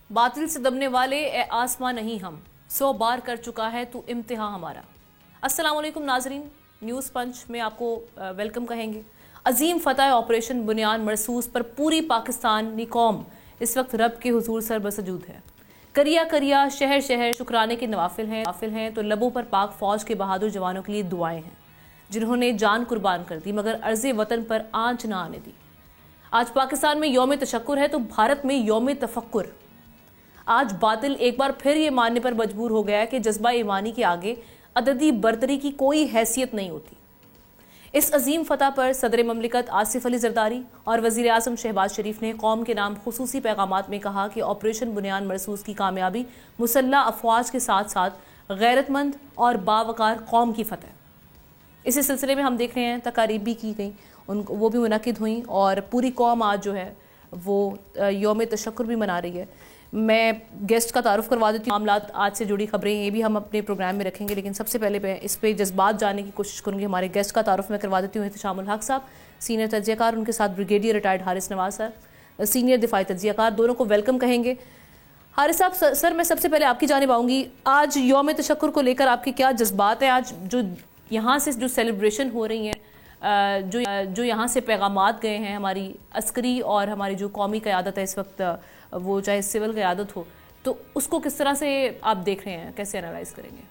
باطل سے دبنے والے اے آسمان نہیں ہم 100 بار کر چکا ہے تو امتحان ہمارا۔ السلام علیکم ناظرین، نیوز پنچ میں آپ کو ویلکم کہیں گے۔ عظیم فتح آپریشن بنیان مرصوص پر پوری پاکستانی قوم اس وقت رب کے حضور سر بسجود ہے۔ کریا کریا شہر شہر شکرانے کے نوافل ہیں تو لبوں پر پاک فوج کے بہادر جوانوں کے لیے دعائیں ہیں جنہوں نے جان قربان کر دی مگر عرض وطن پر آنچ نہ آنے دی۔ آج پاکستان میں یوم تشکر ہے تو بھارت میں یوم تفکر۔ آج باطل ایک بار پھر یہ ماننے پر مجبور ہو گیا ہے کہ جذبہ ایمانی کے آگے عددی برتری کی کوئی حیثیت نہیں ہوتی۔ اس عظیم فتح پر صدر مملکت آصف علی زرداری اور وزیر اعظم شہباز شریف نے قوم کے نام خصوصی پیغامات میں کہا کہ آپریشن بنیان مرصوص کی کامیابی مسلح افواج کے ساتھ ساتھ غیرت مند اور باوقار قوم کی فتح۔ اسی سلسلے میں ہم دیکھ رہے ہیں تقاریب بھی کی گئیں، وہ بھی منعقد ہوئیں اور پوری قوم آج جو ہے وہ یوم تشکر بھی منا رہی ہے۔ میں گیسٹ کا تعارف کروا دیتی ہوں۔ معاملات آج سے جڑی خبریں یہ بھی ہم اپنے پروگرام میں رکھیں گے، لیکن سب سے پہلے میں اس پہ جذبات جاننے کی کوشش کروں گی۔ ہمارے گیسٹ کا تعارف میں کروا دیتی ہوں احتشام الحق صاحب، سینئر تجزیہ کار، ان کے ساتھ بریگیڈیئر ریٹائرڈ حارث نواز صاحب، سینئر دفاعی تجزیہ کار، دونوں کو ویلکم کہیں گے۔ حارث صاحب، سر میں سب سے پہلے آپ کی جانب آؤں گی، آج یوم تشکر کو لے کر آپ کے کیا جذبات ہیں؟ آج جو یہاں سے جو سیلیبریشن ہو رہی ہیں، جو یہاں سے پیغامات گئے ہیں ہماری عسکری اور ہماری جو قومی قیادت ہے اس وقت، وہ چاہے سول قیادت ہو، تو اس کو کس طرح سے آپ دیکھ رہے ہیں، کیسے انالائز کریں گے؟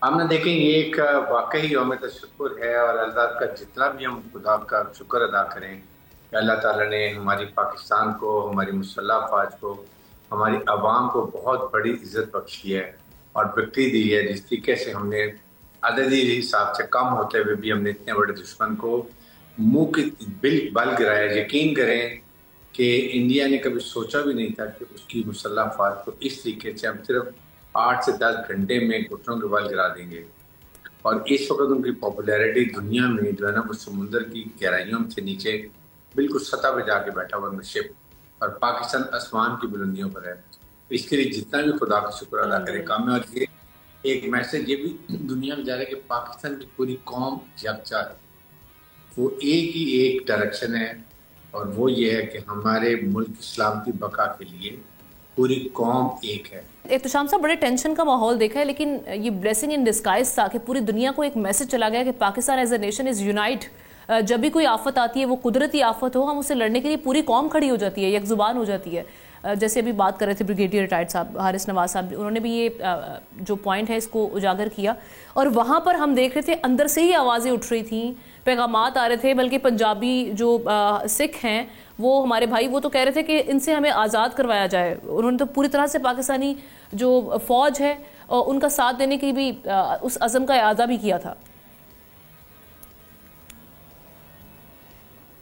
ہم نے دیکھیں یہ ایک واقعی یوم تشکر ہے اور اللہ کا جتنا بھی ہم خدا کا شکر ادا کریں کہ اللہ تعالیٰ نے ہماری پاکستان کو، ہماری مسلح افواج کو، ہماری عوام کو بہت بڑی عزت بخشی ہے اور وکٹری دی ہے۔ جس طریقے سے ہم نے عددی حساب سے کم ہوتے ہوئے بھی ہم نے اتنے بڑے دشمن کو منہ کی بل گرایا۔ یقین کریں کہ انڈیا نے کبھی سوچا بھی نہیں تھا کہ اس کی مسلح افواج کو اس طریقے سے ہم صرف 8 سے 10 گھنٹے میں گھٹنوں کے بل گرا دیں گے۔ اور اس وقت ان کی پاپولیرٹی دنیا میں جو ہے نا وہ سمندر کی گہرائیوں سے نیچے بالکل سطح پہ جا کے بیٹھا ہوا شپ، اور پاکستان آسمان کی بلندیوں پر ہے۔ اس کے لیے جتنا بھی خدا کا شکر ادا کرے کام ہے۔ اور یہ ایک میسج یہ بھی دنیا میں جا رہا ہے کہ پاکستان کی پوری قوم یکجا ہے، وہ ایک ہی ایک ڈائریکشن ہے، اور وہ یہ ہے کہ ہمارے ملک اسلام کی بقا کے لیے پوری قوم ایک ہے۔ احتشام صاحب، بڑے ٹینشن کا ماحول دیکھا ہے، لیکن یہ بلیسنگ ان ڈسگائز تھا کہ پوری دنیا کو ایک میسج چلا گیا کہ Pakistan as a nation is unite. جب بھی کوئی آفت آتی ہے، وہ قدرتی آفت ہو، ہم اسے لڑنے کے لیے پوری قوم کھڑی ہو جاتی ہے، یک زبان ہو جاتی ہے۔ جیسے ابھی بات کر رہے تھے بریگیڈیئر ریٹائرڈ صاحب حارث نواز صاحب، انہوں نے بھی یہ جو پوائنٹ ہے اس کو اجاگر کیا، اور وہاں پر ہم دیکھ رہے تھے اندر سے ہی آوازیں اٹھ رہی تھیں، پیغامات آ رہے تھے، بلکہ پنجابی جو سکھ ہیں وہ ہمارے بھائی وہ تو کہہ رہے تھے کہ ان سے ہمیں آزاد کروایا جائے۔ انہوں نے تو پوری طرح سے پاکستانی جو فوج ہے ان کا ساتھ دینے کی بھی اس عزم کا اعادہ بھی کیا تھا۔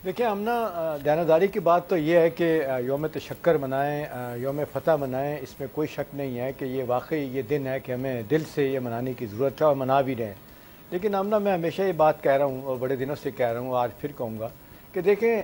دیکھیں، ہم نا دیانتداری کی بات تو یہ ہے کہ یوم تشکر منائیں، یوم فتح منائیں، اس میں کوئی شک نہیں ہے کہ یہ واقعی یہ دن ہے کہ ہمیں دل سے یہ منانے کی ضرورت ہے اور منا بھی رہے ہیں۔ لیکن ہم میں ہمیشہ یہ بات کہہ رہا ہوں اور بڑے دنوں سے کہہ رہا ہوں، آج پھر کہوں گا کہ دیکھیں،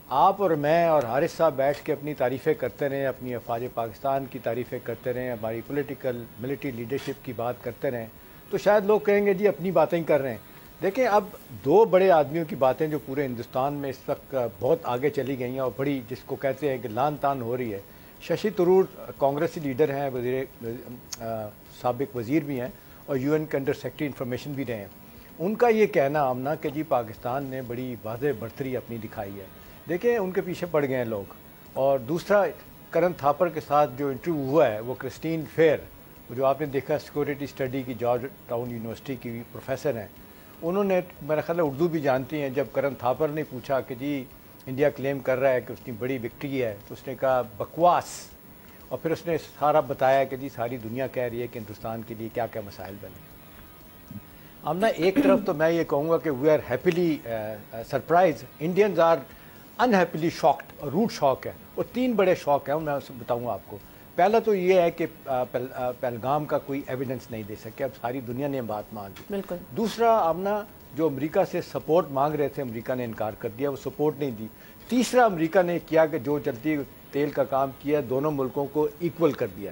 آپ اور میں اور حارث صاحب بیٹھ کے اپنی تعریفیں کرتے رہیں، اپنی افواج پاکستان کی تعریفیں کرتے رہیں، ہماری پولیٹیکل ملٹری لیڈرشپ کی بات کرتے رہیں، تو شاید لوگ کہیں گے جی اپنی باتیں کر رہے ہیں۔ دیکھیں، اب دو بڑے آدمیوں کی باتیں جو پورے ہندوستان میں اس وقت بہت آگے چلی گئی ہیں اور بڑی جس کو کہتے ہیں کہ لان تان ہو رہی ہے۔ ششی تھرور کانگریسی لیڈر ہیں، سابق وزیر بھی ہیں اور UN کے انڈر سیکرٹری انفارمیشن بھی رہے ہیں۔ ان کا یہ کہنا آمنا کہ جی پاکستان نے بڑی واضح برتری اپنی دکھائی ہے۔ دیکھیں، ان کے پیچھے پڑ گئے ہیں لوگ۔ اور دوسرا، کرن تھاپر کے ساتھ جو انٹرویو ہوا ہے وہ کرسٹین فیئر، جو آپ نے دیکھا سیکورٹی اسٹڈی کی جارج ٹاؤن یونیورسٹی کی پروفیسر ہیں، انہوں نے میرا خیال ہے اردو بھی جانتی ہیں۔ جب کرن تھاپر نے پوچھا کہ جی انڈیا کلیم کر رہا ہے کہ اس کی بڑی وکٹری ہے، تو اس نے کہا بکواس، اور پھر اس نے سارا بتایا کہ جی ساری دنیا کہہ رہی ہے کہ ہندوستان کے لیے کیا کیا مسائل بنے۔ ہم ایک طرف تو میں یہ کہوں گا کہ we are happily surprise, Indians are unhappily shocked, اور روٹ شاک ہے، اور 3 بڑے شاک ہیں، میں بتاؤں آپ کو۔ پہلا تو یہ ہے کہ پہلگام کا کوئی ایویڈنس نہیں دے سکے، اب ساری دنیا نے بات مان لی۔ بالکل۔ دوسرا، آمنا جو امریکہ سے سپورٹ مانگ رہے تھے، امریکہ نے انکار کر دیا، وہ سپورٹ نہیں دی۔ تیسرا، امریکہ نے کیا کہ جو چلتی تیل کا کام کیا، دونوں ملکوں کو ایکول کر دیا۔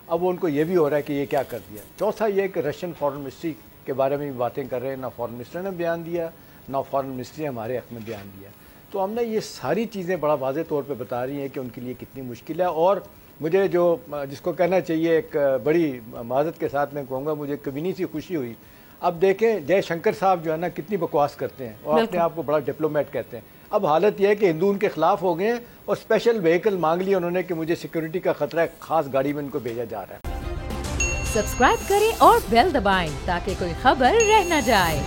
اب ان کو یہ بھی ہو رہا ہے کہ یہ کیا کر دیا۔ چوتھا یہ کہ رشین فارن منسٹری کے بارے میں بھی باتیں کر رہے ہیں، نہ فارن منسٹر نے بیان دیا، نہ فارن منسٹری نے ہمارے حق میں بیان دیا۔ تو ہم یہ ساری چیزیں بڑا واضح طور پہ بتا رہی ہیں کہ ان کے لیے کتنی مشکل ہے۔ اور مجھے جو جس کو کہنا چاہیے ایک بڑی معذرت کے ساتھ میں کہوں گا مجھے کبھی سی خوشی ہوئی. اب دیکھیں جے شنکر صاحب جو ہے نا کتنی بکواس کرتے ہیں اور اپنے آپ کو بڑا ڈپلومیٹ کہتے ہیں. اب حالت یہ ہے کہ ہندو ان کے خلاف ہو گئے ہیں اور اسپیشل وہیکل مانگ لیا انہوں نے کہ مجھے سیکورٹی کا خطرہ ہے, خاص گاڑی میں ان کو بھیجا جا رہا ہے. سبسکرائب کریں اور بیل دبائیں تاکہ کوئی خبر رہ نہ جائے.